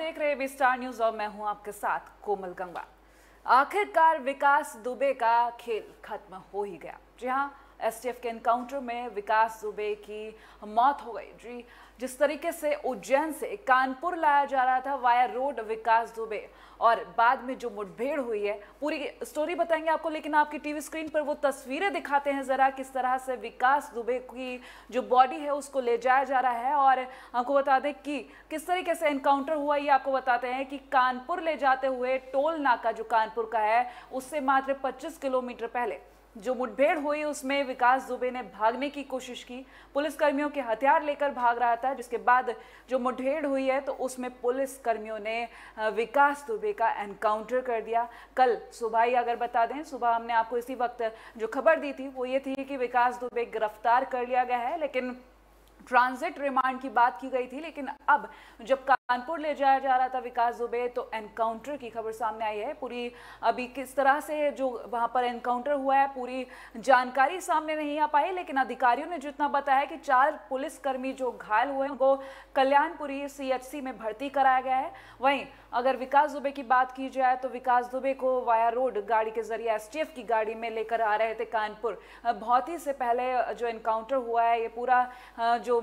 देख रहे हैं स्टार न्यूज और मैं हूं आपके साथ कोमल गंगा। आखिरकार विकास दुबे का खेल खत्म हो ही गया। जी हां, एसटीएफ के एनकाउंटर में विकास दुबे की मौत हो गई। जी, जिस तरीके से उज्जैन से कानपुर लाया जा रहा था वाया रोड विकास दुबे, और बाद में जो मुठभेड़ हुई है, पूरी स्टोरी बताएंगे आपको। लेकिन आपकी टीवी स्क्रीन पर वो तस्वीरें दिखाते हैं जरा, किस तरह से विकास दुबे की जो बॉडी है उसको ले जाया जा रहा है। और आपको बता दें कि किस तरीके से एनकाउंटर हुआ, ये आपको बताते हैं कि कानपुर ले जाते हुए टोल नाका जो कानपुर का है उससे मात्र 25 किलोमीटर पहले जो मुठभेड़ हुई उसमें विकास दुबे ने भागने की कोशिश की। पुलिस कर्मियों के हथियार लेकर भाग रहा था, जिसके बाद जो मुठभेड़ हुई है तो उसमें पुलिस कर्मियों ने विकास दुबे का एनकाउंटर कर दिया। कल सुबह ही अगर बता दें, सुबह हमने आपको इसी वक्त जो खबर दी थी वो ये थी कि विकास दुबे गिरफ्तार कर लिया गया है, लेकिन ट्रांजिट रिमांड की बात की गई थी। लेकिन अब जब कानपुर ले जाया जा रहा था विकास दुबे तो एनकाउंटर की खबर सामने आई है। पूरी अभी किस तरह से जो वहां पर एनकाउंटर हुआ है पूरी जानकारी सामने नहीं आ पाई, लेकिन अधिकारियों ने जितना बताया कि 4 पुलिसकर्मी जो घायल हुए हैं उनको कल्याणपुरी सीएचसी में भर्ती कराया गया है। वहीं अगर विकास दुबे की बात की जाए तो विकास दुबे को वाया रोड गाड़ी के जरिए एसटीएफ की गाड़ी में लेकर आ रहे थे कानपुर। बहुत ही से पहले जो एनकाउंटर हुआ है, ये पूरा जो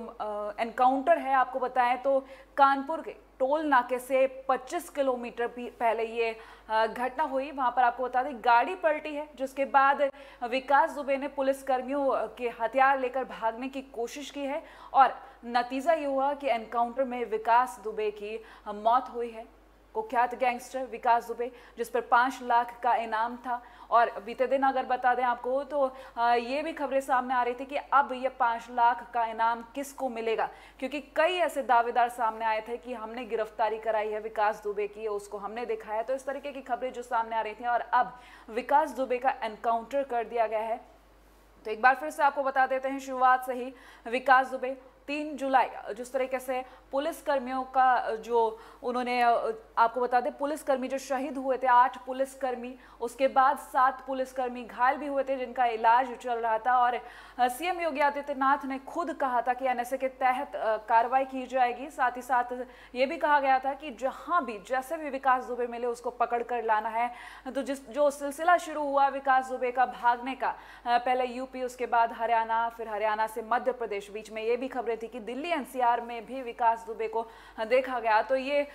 एनकाउंटर है आपको बताएं तो कानपुर के टोल नाके से 25 किलोमीटर पहले ये घटना हुई। वहां पर आपको बता दें गाड़ी पलटी है, जिसके बाद विकास दुबे ने पुलिस कर्मियों के हथियार लेकर भागने की कोशिश की है और नतीजा ये हुआ कि एनकाउंटर में विकास दुबे की मौत हुई है। कुख्यात गैंगस्टर विकास दुबे, जिस पर 5 लाख का इनाम था। और बीते दिन अगर बता दें आपको तो ये भी खबरें सामने आ रही थी कि अब ये 5 लाख का इनाम किसको मिलेगा, क्योंकि कई ऐसे दावेदार सामने आए थे कि हमने गिरफ्तारी कराई है विकास दुबे की, उसको हमने दिखाया। तो इस तरीके की खबरें जो सामने आ रही थी और अब विकास दुबे का एनकाउंटर कर दिया गया है। तो एक बार फिर से आपको बता देते हैं शुरुआत से ही, विकास दुबे 3 जुलाई जिस तरीके से पुलिस कर्मियों का जो उन्होंने आपको बता दें पुलिसकर्मी जो शहीद हुए थे 8 पुलिसकर्मी, उसके बाद 7 पुलिसकर्मी घायल भी हुए थे जिनका इलाज चल रहा था। और सीएम योगी आदित्यनाथ ने खुद कहा था कि एनएसए के तहत कार्रवाई की जाएगी। साथ ही साथ ये भी कहा गया था कि जहां भी जैसे भी विकास दुबे मिले उसको पकड़ कर लाना है। तो जो सिलसिला शुरू हुआ विकास दुबे का भागने का, पहले यूपी, उसके बाद हरियाणा, फिर हरियाणा से मध्य प्रदेश, बीच में ये भी खबरें थी कि दिल्ली एनसीआर में भी विकास दुबे को देखा गया। तो ये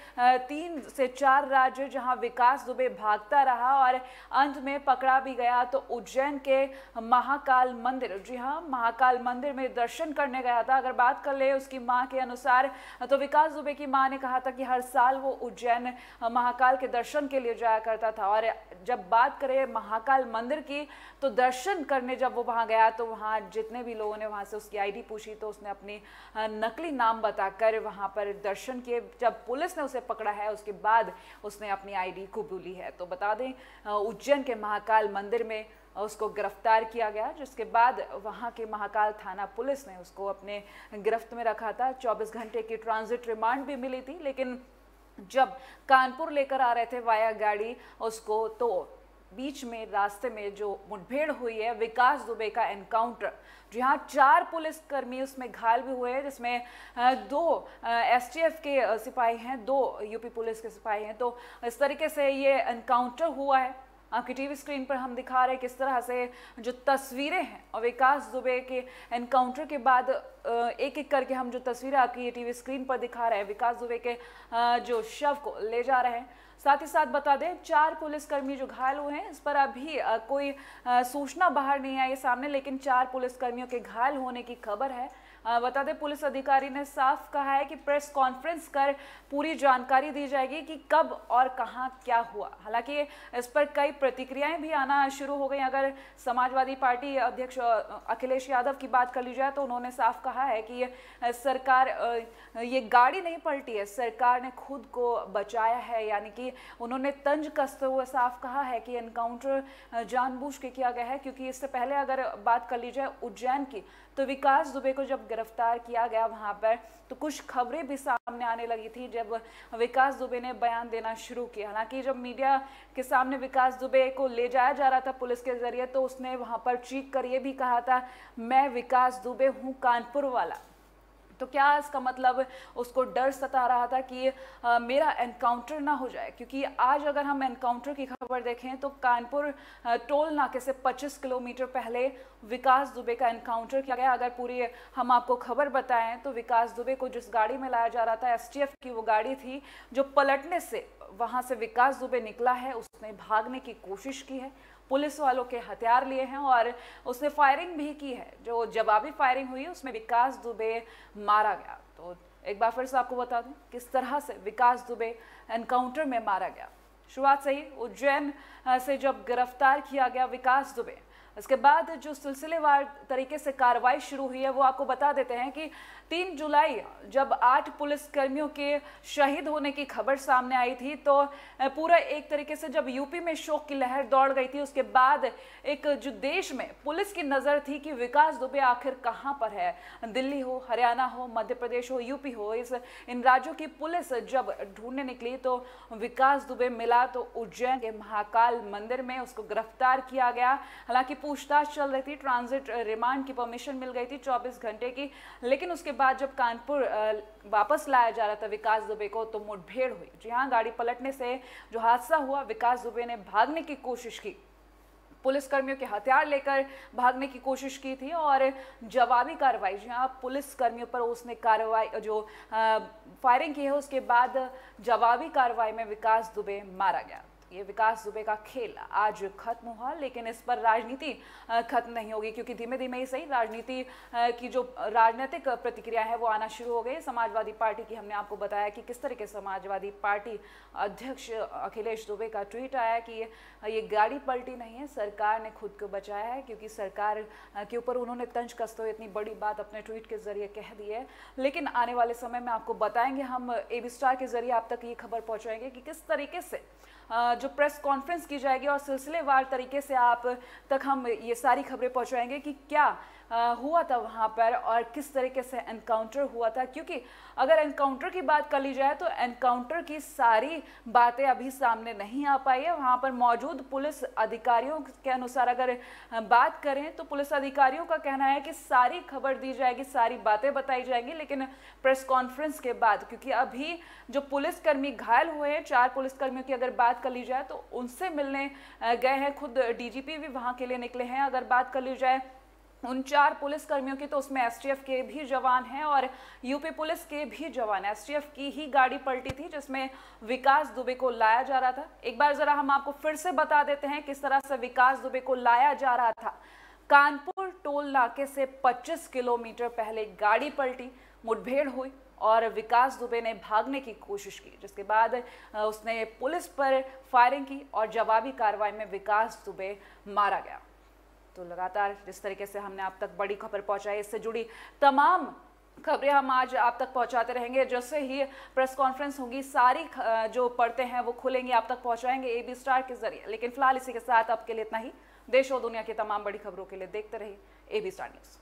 3 से 4 राज्य जहां विकास दुबे भागता रहा और अंत में पकड़ा भी गया। तो उज्जैन के महाकाल मंदिर, जी हां, महाकाल मंदिर में दर्शन करने गया था। अगर बात कर ले उसकी मां के अनुसार तो विकास दुबे की मां ने कहा था कि हर साल वो उज्जैन महाकाल के दर्शन के लिए जाया करता था। और जब बात करें महाकाल मंदिर की तो दर्शन करने जब वो वहां गया तो वहां जितने भी लोगों ने वहां से उसकी आईडी पूछी तो उसने अपनी नकली नाम बताकर वहां पर दर्शन किए। जब पुलिस ने उसे पकड़ा है उसके बाद उसने अपनी आईडी कबूली है। तो बता दें उज्जैन के महाकाल मंदिर में उसको गिरफ्तार किया गया, जिसके बाद वहां के महाकाल थाना पुलिस ने उसको अपने गिरफ्त में रखा था। 24 घंटे की ट्रांजिट रिमांड भी मिली थी, लेकिन जब कानपुर लेकर आ रहे थे वाया गाड़ी उसको, तो बीच में रास्ते में जो मुठभेड़ हुई है विकास दुबे का एनकाउंटर, जहां 4 पुलिसकर्मी उसमें घायल भी हुए हैं, जिसमें 2 एसटीएफ के सिपाही हैं, 2 यूपी पुलिस के सिपाही हैं। तो इस तरीके से ये एनकाउंटर हुआ है। आपकी टीवी स्क्रीन पर हम दिखा रहे हैं किस तरह से जो तस्वीरें हैं और विकास दुबे के एनकाउंटर के बाद एक एक करके हम जो तस्वीरें आपकी टीवी स्क्रीन पर दिखा रहे हैं विकास दुबे के जो शव को ले जा रहे हैं। साथ ही साथ बता दें 4 पुलिसकर्मी जो घायल हुए हैं, इस पर अभी कोई सूचना बाहर नहीं आई है सामने, लेकिन 4 पुलिसकर्मियों के घायल होने की खबर है। बता दें पुलिस अधिकारी ने साफ कहा है कि प्रेस कॉन्फ्रेंस कर पूरी जानकारी दी जाएगी कि कब और कहां क्या हुआ। हालांकि इस पर कई प्रतिक्रियाएं भी आना शुरू हो गई। अगर समाजवादी पार्टी अध्यक्ष अखिलेश यादव की बात कर ली जाए तो उन्होंने साफ कहा है कि सरकार ये गाड़ी नहीं पलटी है, सरकार ने खुद को बचाया है। यानी कि उन्होंने तंज कसते हुए साफ कहा है कि एनकाउंटर जानबूझ के किया गया है, क्योंकि इससे पहले अगर बात कर ली जाए उज्जैन की तो विकास दुबे को जब गिरफ्तार किया गया वहां पर तो कुछ खबरें भी सामने आने लगी थी जब विकास दुबे ने बयान देना शुरू किया। हालांकि जब मीडिया के सामने विकास दुबे को ले जाया जा रहा था पुलिस के जरिए तो उसने वहां पर चीख कर ये भी कहा था, मैं विकास दुबे हूं कानपुर वाला। तो क्या इसका मतलब उसको डर सता रहा था कि मेरा एनकाउंटर ना हो जाए? क्योंकि आज अगर हम एनकाउंटर की खबर देखें तो कानपुर टोल नाके से 25 किलोमीटर पहले विकास दुबे का एनकाउंटर किया गया। अगर पूरी हम आपको खबर बताएं तो विकास दुबे को जिस गाड़ी में लाया जा रहा था, एसटीएफ की वो गाड़ी थी, जो पलटने से वहां से विकास दुबे निकला है, उसने भागने की कोशिश की है, पुलिस वालों के हथियार लिए हैं और उसने फायरिंग भी की है। जो जवाबी फायरिंग हुई उसमें विकास दुबे मारा गया। तो एक बार फिर से आपको बता दूं किस तरह से विकास दुबे एनकाउंटर में मारा गया। शुरुआत से ही उज्जैन से जब गिरफ्तार किया गया विकास दुबे, इसके बाद जो सिलसिलेवार तरीके से कार्रवाई शुरू हुई है वो आपको बता देते हैं कि 3 जुलाई जब 8 पुलिसकर्मियों के शहीद होने की खबर सामने आई थी तो पूरा एक तरीके से जब यूपी में शोक की लहर दौड़ गई थी, उसके बाद एक जो देश में पुलिस की नज़र थी कि विकास दुबे आखिर कहाँ पर है। दिल्ली हो, हरियाणा हो, मध्य प्रदेश हो, यूपी हो, इन राज्यों की पुलिस जब ढूंढने निकली तो विकास दुबे मिला। तो उज्जैन के महाकाल मंदिर में उसको गिरफ्तार किया गया। हालांकि पूछताछ चल रही थी, ट्रांजिट रिमांड की परमिशन मिल गई थी 24 घंटे की, लेकिन उसके बाद जब कानपुर वापस लाया जा रहा था विकास दुबे को तो मुठभेड़ हुई। जी हाँ, गाड़ी पलटने से जो हादसा हुआ, विकास दुबे ने भागने की कोशिश की, पुलिसकर्मियों के हथियार लेकर भागने की कोशिश की थी और जवाबी कार्रवाई, जी हाँ, पुलिसकर्मियों पर उसने कार्रवाई जो फायरिंग की है, उसके बाद जवाबी कार्रवाई में विकास दुबे मारा गया। ये विकास दुबे का खेल आज खत्म हुआ, लेकिन इस पर राजनीति खत्म नहीं होगी, क्योंकि धीमे धीमे ही सही राजनीति की जो राजनीतिक प्रतिक्रिया है वो आना शुरू हो गई। समाजवादी पार्टी की हमने आपको बताया कि किस तरीके से समाजवादी पार्टी अध्यक्ष अखिलेश दुबे का ट्वीट आया कि ये गाड़ी पलटी नहीं है, सरकार ने खुद को बचाया है, क्योंकि सरकार के ऊपर उन्होंने तंज कसते हुए इतनी बड़ी बात अपने ट्वीट के जरिए कह दी है। लेकिन आने वाले समय में आपको बताएंगे, हम एबी स्टार के जरिए आप तक ये खबर पहुंचाएंगे कि किस तरीके से जो प्रेस कॉन्फ्रेंस की जाएगी और सिलसिलेवार तरीके से आप तक हम ये सारी खबरें पहुंचाएंगे कि क्या हुआ था वहाँ पर और किस तरीके से एनकाउंटर हुआ था। क्योंकि अगर एनकाउंटर की बात कर ली जाए तो एनकाउंटर की सारी बातें अभी सामने नहीं आ पाई है। वहाँ पर मौजूद पुलिस अधिकारियों के अनुसार अगर बात करें तो पुलिस अधिकारियों का कहना है कि सारी खबर दी जाएगी, सारी बातें बताई जाएंगी, लेकिन प्रेस कॉन्फ्रेंस के बाद, क्योंकि अभी जो पुलिसकर्मी घायल हुए हैं, 4 पुलिसकर्मियों की अगर बात कर ली जाए तो उनसे मिलने गए हैं, खुद डीजीपी भी वहाँ के लिए निकले हैं। अगर बात कर ली जाए उन 4 पुलिसकर्मियों की तो उसमें एसटीएफ के भी जवान हैं और यूपी पुलिस के भी जवान। एसटीएफ की ही गाड़ी पलटी थी जिसमें विकास दुबे को लाया जा रहा था। एक बार जरा हम आपको फिर से बता देते हैं किस तरह से विकास दुबे को लाया जा रहा था। कानपुर टोल नाके से 25 किलोमीटर पहले गाड़ी पलटी, मुठभेड़ हुई और विकास दुबे ने भागने की कोशिश की, जिसके बाद उसने पुलिस पर फायरिंग की और जवाबी कार्रवाई में विकास दुबे मारा गया। तो लगातार जिस तरीके से हमने आप तक बड़ी खबर पहुंचाई, इससे जुड़ी तमाम खबरें हम आज आप तक पहुंचाते रहेंगे। जैसे ही प्रेस कॉन्फ्रेंस होगी सारी जो परतें हैं वो खुलेंगी, आप तक पहुंचाएंगे एबी स्टार के जरिए। लेकिन फिलहाल इसी के साथ आपके लिए इतना ही। देश और दुनिया की तमाम बड़ी खबरों के लिए देखते रहिए एबी स्टार न्यूज़।